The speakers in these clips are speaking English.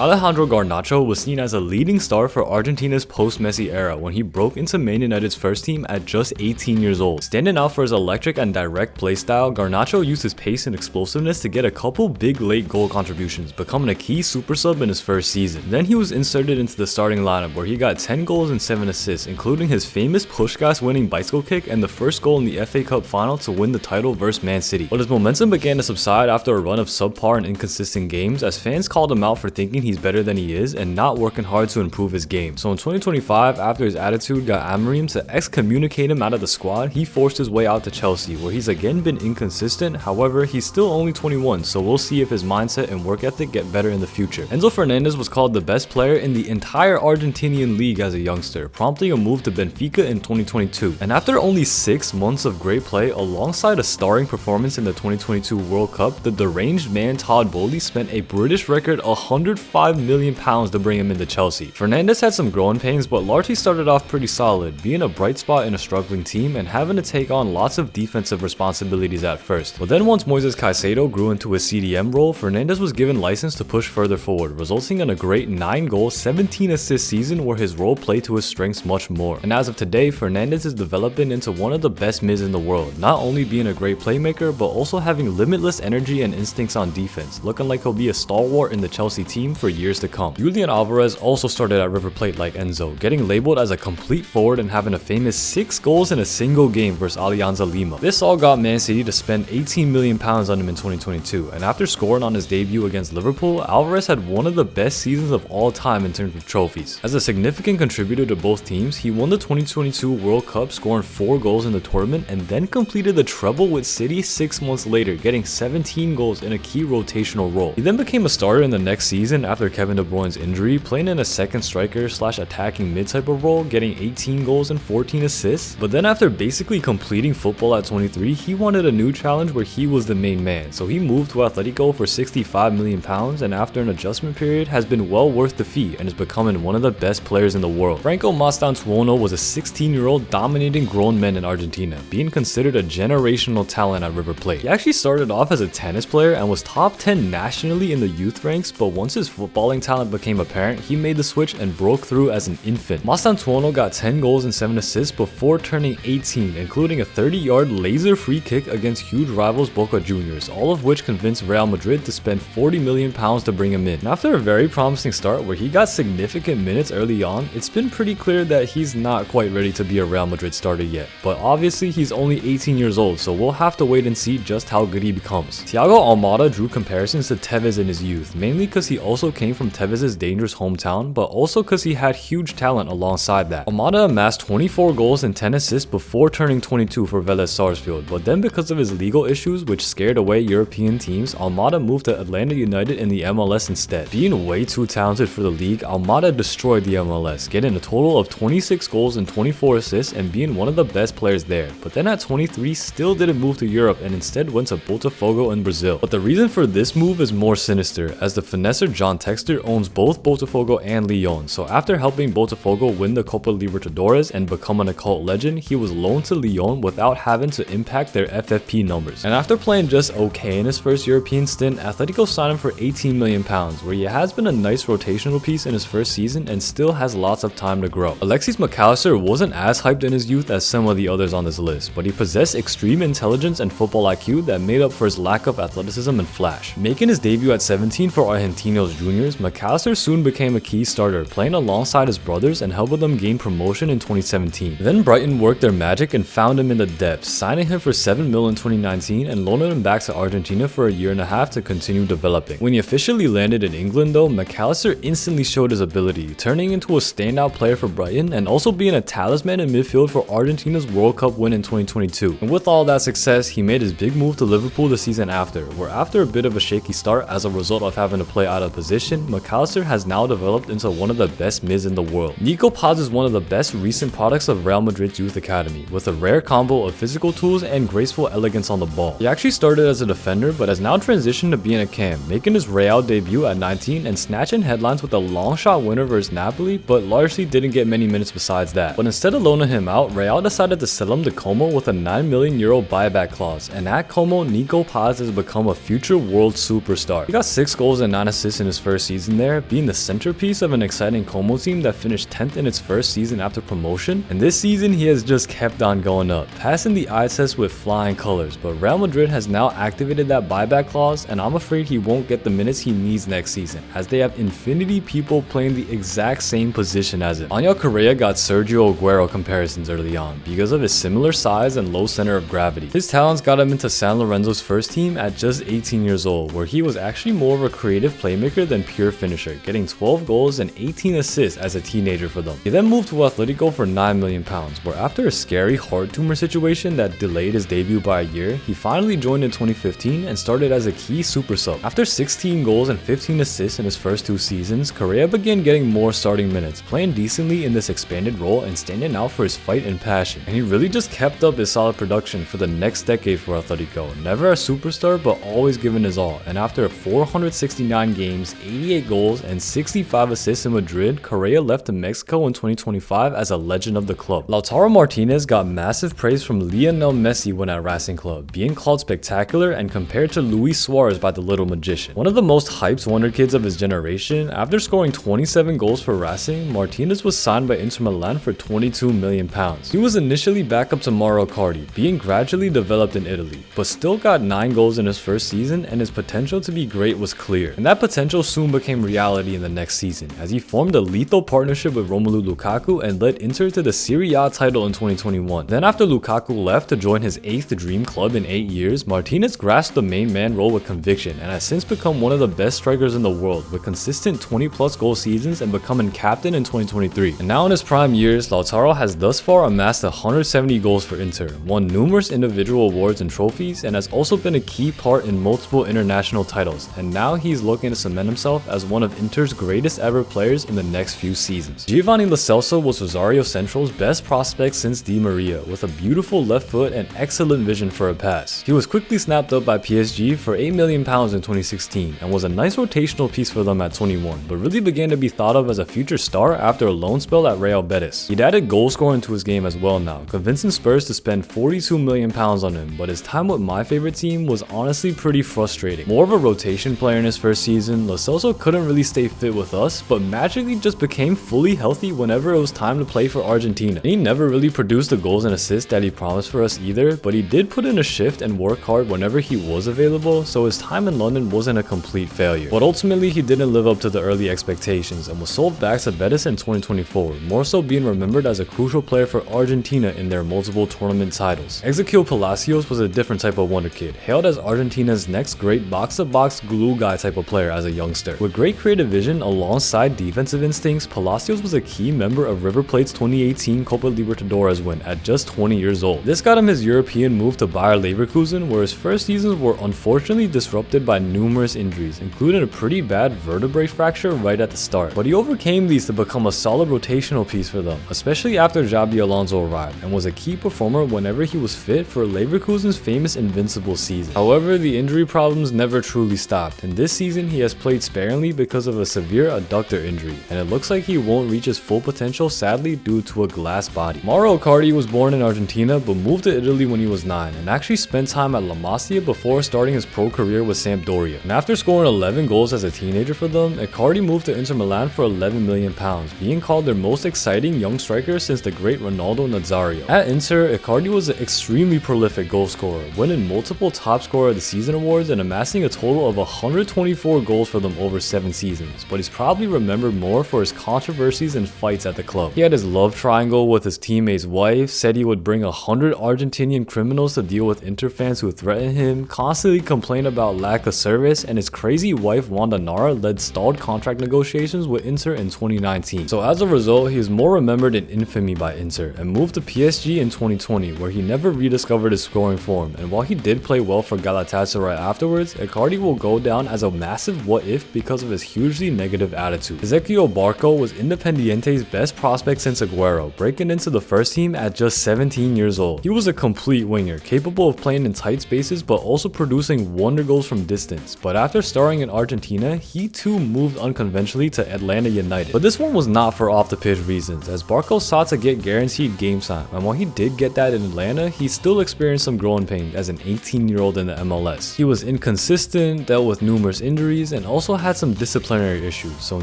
Alejandro Garnacho was seen as a leading star for Argentina's post-Messi era when he broke into Man United's first team at just 18 years old. Standing out for his electric and direct playstyle, Garnacho used his pace and explosiveness to get a couple big late goal contributions, becoming a key super sub in his first season. Then he was inserted into the starting lineup where he got 10 goals and 7 assists, including his famous push-gas winning bicycle kick and the first goal in the FA Cup final to win the title versus Man City. But his momentum began to subside after a run of subpar and inconsistent games, as fans called him out for thinking he's better than he is and not working hard to improve his game. So in 2025, after his attitude got Amorim to excommunicate him out of the squad, he forced his way out to Chelsea, where he's again been inconsistent. However, he's still only 21, so we'll see if his mindset and work ethic get better in the future. Enzo Fernandez was called the best player in the entire Argentinian league as a youngster, prompting a move to Benfica in 2022. And after only 6 months of great play alongside a starring performance in the 2022 World Cup, the deranged man Todd Bowley spent a British record £105 million to bring him into Chelsea. Fernandez had some growing pains, but largely started off pretty solid, being a bright spot in a struggling team and having to take on lots of defensive responsibilities at first. But then once Moises Caicedo grew into his CDM role, Fernandez was given license to push further forward, resulting in a great 9-goal, 17-assist season where his role played to his strengths much more. And as of today, Fernandez is developing into one of the best mids in the world, not only being a great playmaker, but also having limitless energy and instincts on defense, looking like he'll be a stalwart in the Chelsea team for years to come. Julian Alvarez also started at River Plate like Enzo, getting labeled as a complete forward and having a famous 6 goals in a single game versus Alianza Lima. This all got Man City to spend £18 million on him in 2022, and after scoring on his debut against Liverpool, Alvarez had one of the best seasons of all time in terms of trophies. As a significant contributor to both teams, he won the 2022 World Cup, scoring 4 goals in the tournament, and then completed the treble with City 6 months later, getting 17 goals in a key rotational role. He then became a starter in the next season after Kevin De Bruyne's injury, playing in a second striker / attacking mid type of role, getting 18 goals and 14 assists. But then after basically completing football at 23, he wanted a new challenge where he was the main man, so he moved to Atletico for £65 million, and after an adjustment period has been well worth the fee and is becoming one of the best players in the world. Franco Mastantuono was a 16-year-old dominating grown men in Argentina, being considered a generational talent at River Plate. He actually started off as a tennis player and was top 10 nationally in the youth ranks, but once his footballing talent became apparent, he made the switch and broke through as an infant. Mastantuono got 10 goals and 7 assists before turning 18, including a 30-yard laser free kick against huge rivals Boca Juniors, all of which convinced Real Madrid to spend £40 million to bring him in. And after a very promising start where he got significant minutes early on, it's been pretty clear that he's not quite ready to be a Real Madrid starter yet. But obviously he's only 18 years old, so we'll have to wait and see just how good he becomes. Thiago Almada drew comparisons to Tevez in his youth, mainly because he also came from Tevez's dangerous hometown, but also because he had huge talent alongside that. Almada amassed 24 goals and 10 assists before turning 22 for Vélez Sarsfield, but then because of his legal issues which scared away European teams, Almada moved to Atlanta United in the MLS instead. Being way too talented for the league, Almada destroyed the MLS, getting a total of 26 goals and 24 assists and being one of the best players there. But then at 23 still didn't move to Europe and instead went to Botafogo in Brazil. But the reason for this move is more sinister, as the finesser John Textor owns both Botafogo and Lyon, so after helping Botafogo win the Copa Libertadores and becoming a cult legend, he was loaned to Lyon without having to impact their FFP numbers. And after playing just okay in his first European stint, Atletico signed him for £18 million, where he has been a nice rotational piece in his first season and still has lots of time to grow. Alexis Mac Allister wasn't as hyped in his youth as some of the others on this list, but he possessed extreme intelligence and football IQ that made up for his lack of athleticism and flash. Making his debut at 17 for Argentinos Juniors, Mac Allister soon became a key starter, playing alongside his brothers and helping them gain promotion in 2017. Then Brighton worked their magic and found him in the depths, signing him for £7 million in 2019 and loaning him back to Argentina for a year and a half to continue developing. When he officially landed in England though, Mac Allister instantly showed his ability, turning into a standout player for Brighton and also being a talisman in midfield for Argentina's World Cup win in 2022. And with all that success, he made his big move to Liverpool the season after, where after a bit of a shaky start as a result of having to play out of position, Mac Allister has now developed into one of the best mids in the world. Nico Paz is one of the best recent products of Real Madrid's youth academy, with a rare combo of physical tools and graceful elegance on the ball. He actually started as a defender but has now transitioned to being a cam, making his Real debut at 19 and snatching headlines with a long shot winner versus Napoli, but largely didn't get many minutes besides that. But instead of loaning him out, Real decided to sell him to Como with a €9 million buyback clause, and at Como, Nico Paz has become a future world superstar. He got 6 goals and 9 assists in his first first season there, being the centerpiece of an exciting Como team that finished 10th in its first season after promotion, and this season he has just kept on going up, passing the eye test with flying colors. But Real Madrid has now activated that buyback clause, and I'm afraid he won't get the minutes he needs next season, as they have infinity people playing the exact same position as him. Angel Correa got Sergio Aguero comparisons early on because of his similar size and low center of gravity. His talents got him into San Lorenzo's first team at just 18 years old, where he was actually more of a creative playmaker than pure finisher, getting 12 goals and 18 assists as a teenager for them. He then moved to Atletico for £9 million, where after a scary heart tumor situation that delayed his debut by a year, he finally joined in 2015 and started as a key super sub. After 16 goals and 15 assists in his first 2 seasons, Correa began getting more starting minutes, playing decently in this expanded role and standing out for his fight and passion. And he really just kept up his solid production for the next decade for Atletico, never a superstar but always giving his all. And after 469 games, 88 goals, and 65 assists in Madrid, Correa left to Mexico in 2025 as a legend of the club. Lautaro Martinez got massive praise from Lionel Messi when at Racing Club, being called spectacular and compared to Luis Suarez by the little magician. One of the most hyped wonderkids of his generation, after scoring 27 goals for Racing, Martinez was signed by Inter Milan for £22 million. He was initially backup to Mauro Icardi, being gradually developed in Italy, but still got 9 goals in his first season, and his potential to be great was clear. And that potential soon became reality in the next season, as he formed a lethal partnership with Romelu Lukaku and led Inter to the Serie A title in 2021. Then after Lukaku left to join his 8th dream club in 8 years, Martinez grasped the main man role with conviction and has since become one of the best strikers in the world, with consistent 20+ goal seasons and becoming captain in 2023. And now in his prime years, Lautaro has thus far amassed 170 goals for Inter, won numerous individual awards and trophies, and has also been a key part in multiple international titles. And now he's looking to cement himself as one of Inter's greatest ever players in the next few seasons. Giovani Lo Celso was Rosario Central's best prospect since Di Maria, with a beautiful left foot and excellent vision for a pass. He was quickly snapped up by PSG for £8 million in 2016 and was a nice rotational piece for them at 21, but really began to be thought of as a future star after a loan spell at Real Betis. He'd added goal scoring to his game as well now, convincing Spurs to spend £42 million on him, but his time with my favorite team was honestly pretty frustrating. More of a rotation player in his first season, Lo Celso couldn't really stay fit with us, but magically just became fully healthy whenever it was time to play for Argentina. And he never really produced the goals and assists that he promised for us either, but he did put in a shift and work hard whenever he was available, so his time in London wasn't a complete failure. But ultimately he didn't live up to the early expectations and was sold back to Betis in 2024, more so being remembered as a crucial player for Argentina in their multiple tournament titles. Exequiel Palacios was a different type of wonderkid, hailed as Argentina's next great box-to-box glue guy type of player as a youngster. With great creative vision alongside defensive instincts, Palacios was a key member of River Plate's 2018 Copa Libertadores win at just 20 years old. This got him his European move to Bayer Leverkusen, where his first seasons were unfortunately disrupted by numerous injuries, including a pretty bad vertebrae fracture right at the start. But he overcame these to become a solid rotational piece for them, especially after Xabi Alonso arrived, and was a key performer whenever he was fit for Leverkusen's famous invincible season. However, the injury problems never truly stopped, and this season he has played sparingly because of a severe adductor injury, and it looks like he won't reach his full potential sadly due to a glass body. Mauro Icardi was born in Argentina but moved to Italy when he was 9 and actually spent time at La Masia before starting his pro career with Sampdoria. And after scoring 11 goals as a teenager for them, Icardi moved to Inter Milan for £11 million, being called their most exciting young striker since the great Ronaldo Nazario. At Inter, Icardi was an extremely prolific goal scorer, winning multiple top scorer of the season awards and amassing a total of 124 goals for them over 7 seasons, but he's probably remembered more for his controversies and fights at the club. He had his love triangle with his teammate's wife, said he would bring 100 Argentinian criminals to deal with Inter fans who threatened him, constantly complained about lack of service, and his crazy wife Wanda Nara led stalled contract negotiations with Inter in 2019. So as a result, he is more remembered in infamy by Inter and moved to PSG in 2020, where he never rediscovered his scoring form, and while he did play well for Galatasaray afterwards, Icardi will go down as a massive what if because of his hugely negative attitude. Ezequiel Barco was Independiente's best prospect since Aguero, breaking into the first team at just 17 years old. He was a complete winger, capable of playing in tight spaces but also producing wonder goals from distance, but after starring in Argentina, he too moved unconventionally to Atlanta United. But this one was not for off-the-pitch reasons, as Barco sought to get guaranteed game time, and while he did get that in Atlanta, he still experienced some growing pains as an 18-year-old in the MLS. He was inconsistent, dealt with numerous injuries, and also had some disciplinary issues, so in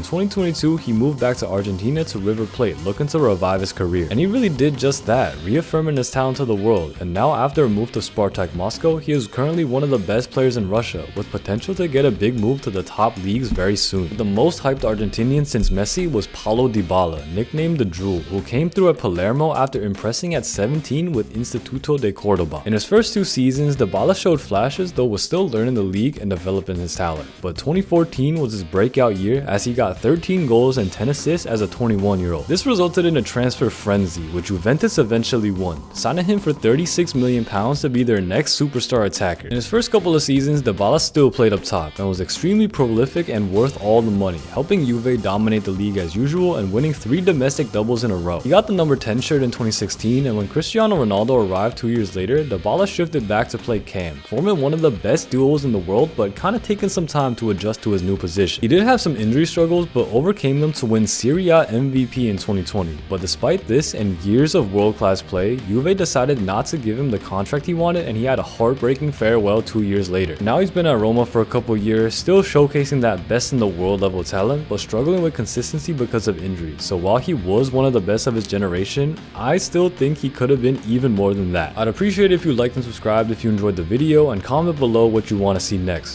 2022 he moved back to Argentina to River Plate looking to revive his career. And he really did just that, reaffirming his talent to the world, and now after a move to Spartak Moscow, he is currently one of the best players in Russia, with potential to get a big move to the top leagues very soon. The most hyped Argentinian since Messi was Paulo Dybala, nicknamed the Drool, who came through at Palermo after impressing at 17 with Instituto de Cordoba. In his first 2 seasons, Dybala showed flashes, though was still learning the league and developing his talent. But 2014 was his breakout year as he got 13 goals and 10 assists as a 21-year-old. This resulted in a transfer frenzy, which Juventus eventually won, signing him for £36 million to be their next superstar attacker. In his first couple of seasons, Dybala still played up top and was extremely prolific and worth all the money, helping Juve dominate the league as usual and winning 3 domestic doubles in a row. He got the number 10 shirt in 2016, and when Cristiano Ronaldo arrived 2 years later, Dybala shifted back to play cam, forming one of the best duos in the world, but kinda taking some time to adjust to his new position. He did have some injury struggles, but overcame them to win Serie A MVP in 2020. But despite this and years of world-class play, Juve decided not to give him the contract he wanted, and he had a heartbreaking farewell 2 years later. Now he's been at Roma for a couple years, still showcasing that best in the world level talent, but struggling with consistency because of injuries. So while he was one of the best of his generation, I still think he could have been even more than that. I'd appreciate it if you liked and subscribed if you enjoyed the video, and comment below what you want to see next.